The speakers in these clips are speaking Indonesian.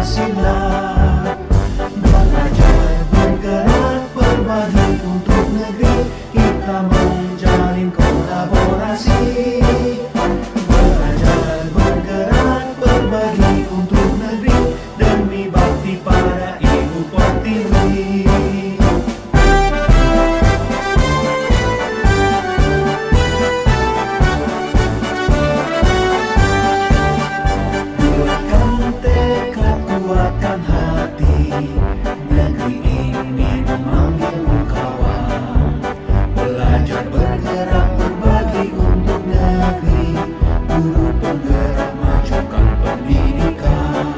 Pancasila. Belajar, bergerak, berbagi untuk negeri, kita menjalin kolaborasi. Belajar, bergerak, berbagi untuk negeri, demi bakti pada Ibu Pertiwi. Negeri ini memanggilmu kawan. Belajar, bergerak, berbagi untuk negeri, guru penggerak majukan pendidikan.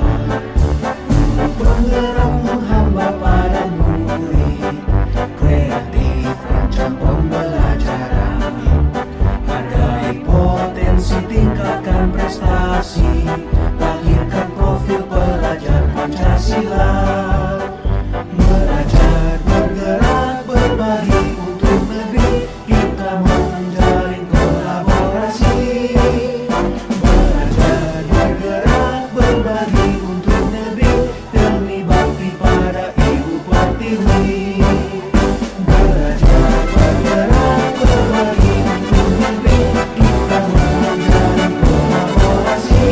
Guru penggerak menghamba pada murid, kreatif rancang pembelajaran. Hargai potensi, tingkatkan prestasi, lahirkan profil pelajar Pancasila. Belajar, bergerak, berbagi untuk negeri, kita menjalin kolaborasi. Belajar, bergerak, berbagi untuk negeri, demi bakti pada Ibu Pertiwi. Belajar, bergerak, berbagi untuk negeri, kita menjalin kolaborasi.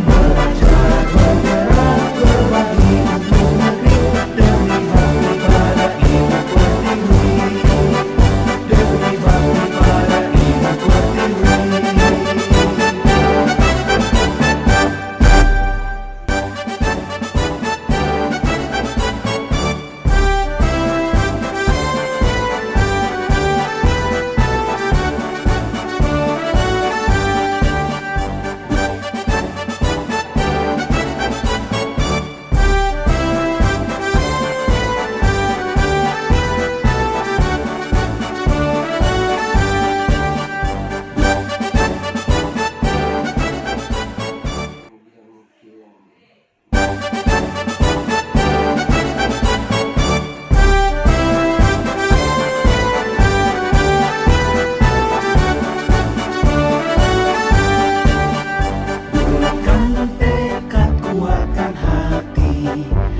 Belajar, bergerak, berbagi untuk negeri, demi bakti pada Ibu Pertiwi. Demi bakti pada Ibu Pertiwi.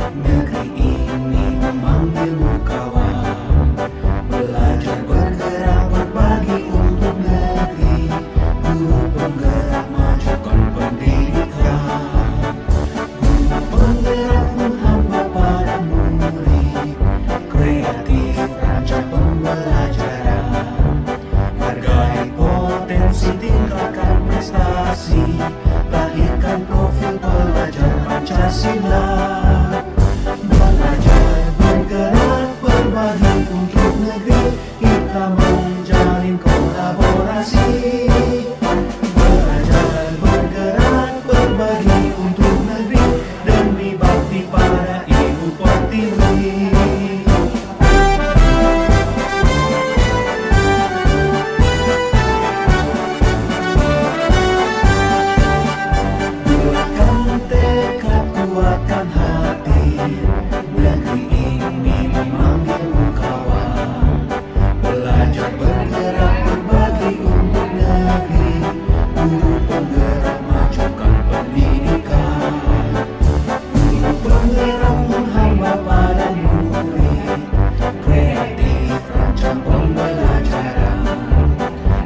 Negeri ini memanggilmu kawan. Belajar, bergerak, berbagi untuk negeri, guru penggerak majukan pendidikan. Guru penggerak menghamba pada murid, kreatif rancang pembelajaran. Hargai potensi, tingkatkan prestasi, lahirkan profil pelajar Pancasila. Belajar, bergerak, berbagi untuk negeri, kita menjalin kolaborasi. Belajar, bergerak, berbagi untuk negeri, demi bakti pada Ibu Pertiwi. Negeri ini memanggilmu kawan. Belajar, bergerak, berbagi untuk negeri, guru penggerak majukan pendidikan. Guru penggerak menghamba pada murid, kreatif rancang pembelajaran.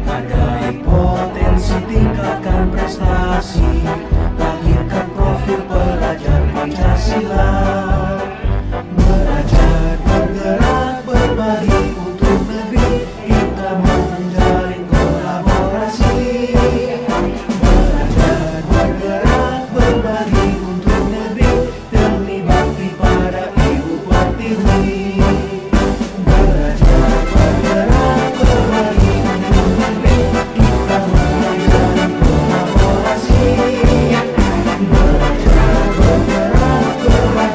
Hargai potensi, tingkatkan prestasi, lahirkan profil pelajar Pancasila. Belajar, bergerak, berbagi untuk negeri, kita menjalin kolaborasi. Belajar, bergerak, berbagi untuk negeri, demi bakti pada Ibu Pertiwi. Belajar, bergerak, berbagi untuk negeri, kita menjalin kolaborasi. Belajar, bergerak, berbagi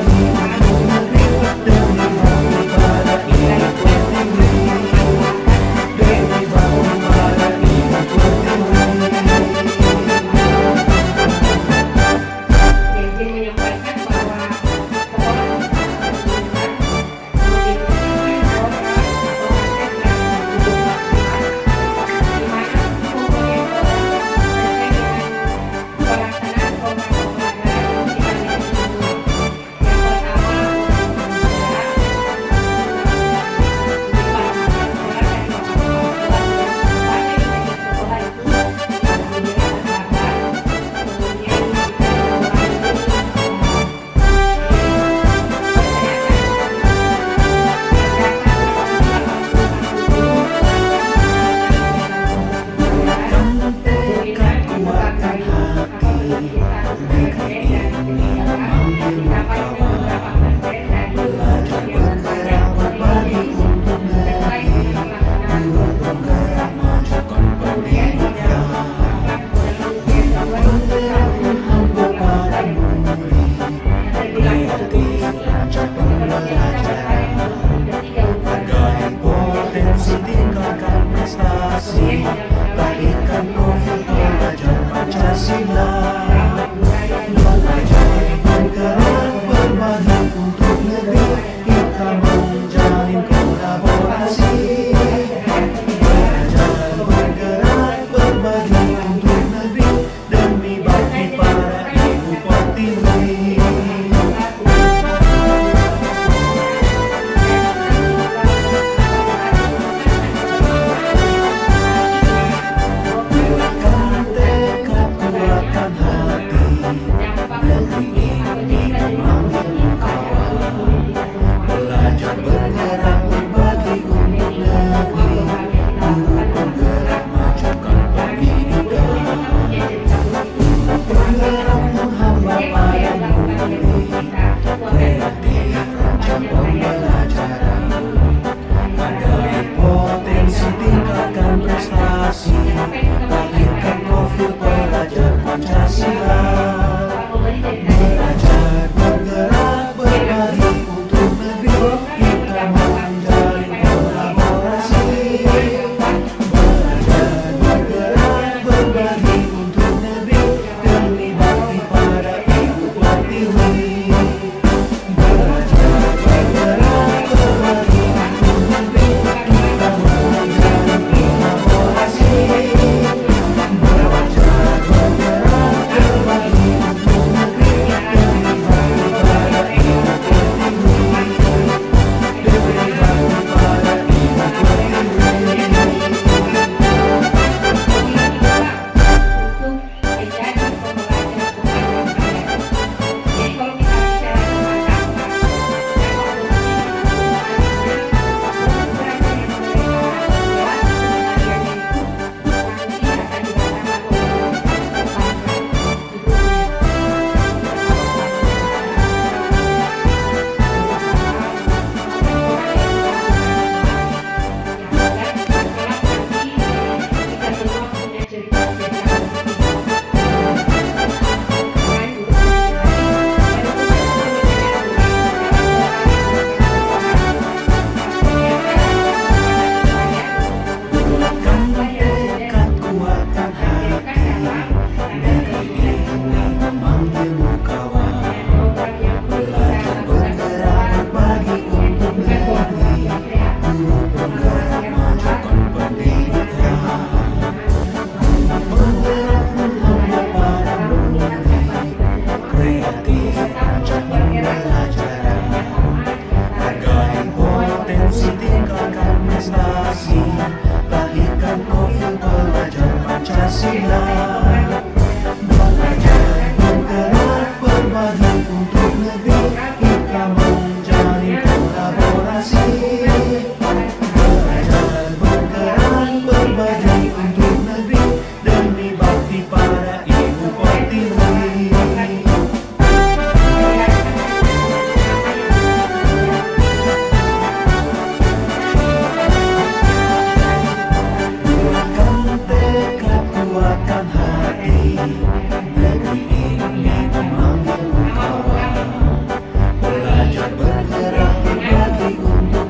untuk negeri, kita menjalin kolaborasi. Belajar bergerak berbagi untuk negeri, demi bakti pada Ibu Pertiwi. Buatkan tekad, kuatkan hati, negeri ini memanggil engkau. Belajar bergerak berbagi untuk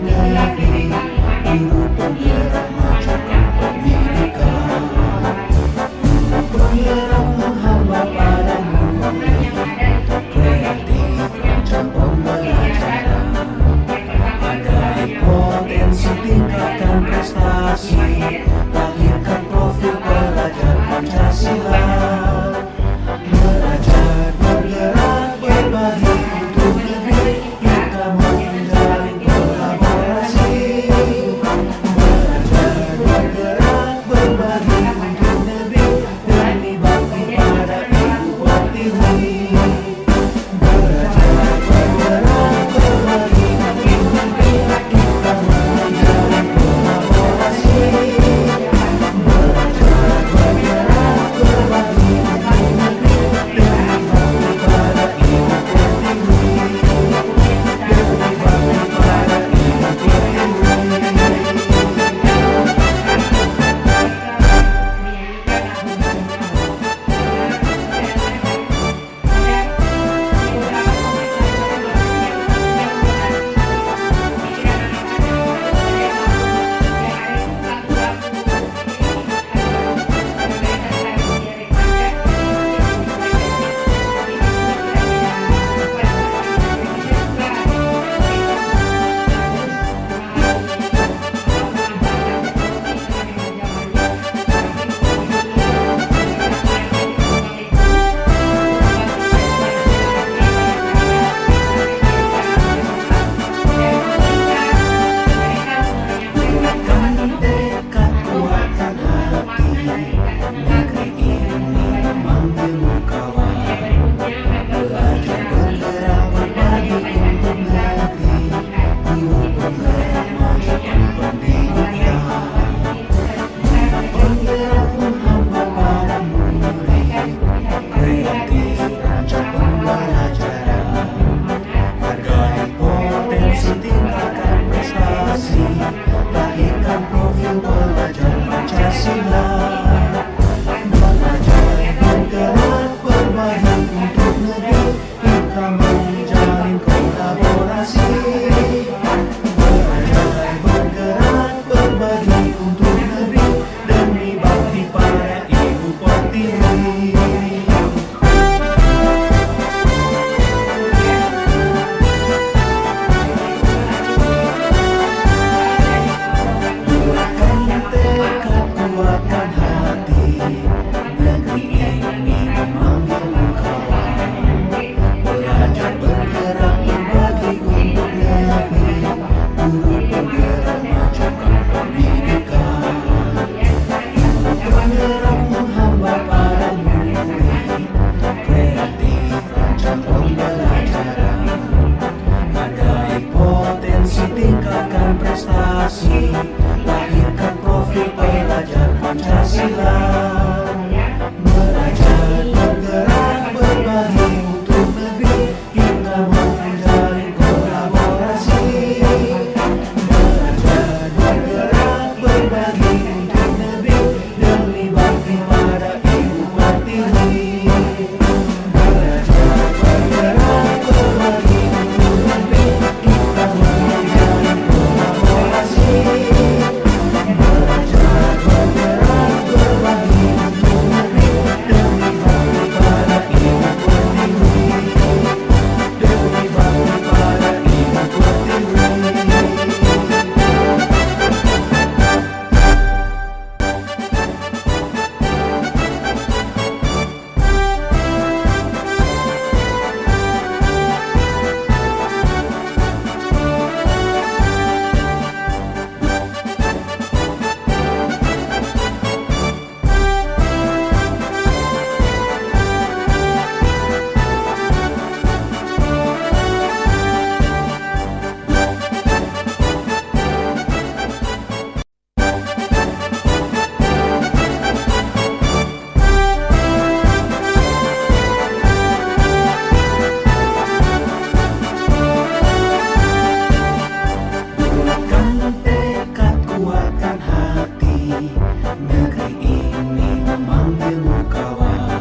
memanggilmu kawan.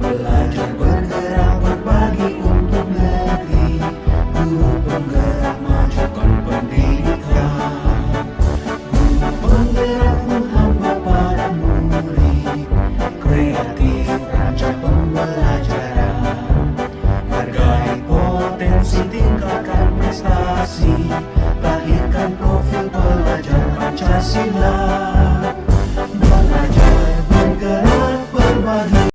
Belajar bergerak berbagi untuk negeri, guru penggerak majukan pendidikan. Guru penggerak menghamba pada murid, kreatif rancang pembelajaran. Hargai potensi, tingkatkan prestasi, lahirkan profil pelajar Pancasila.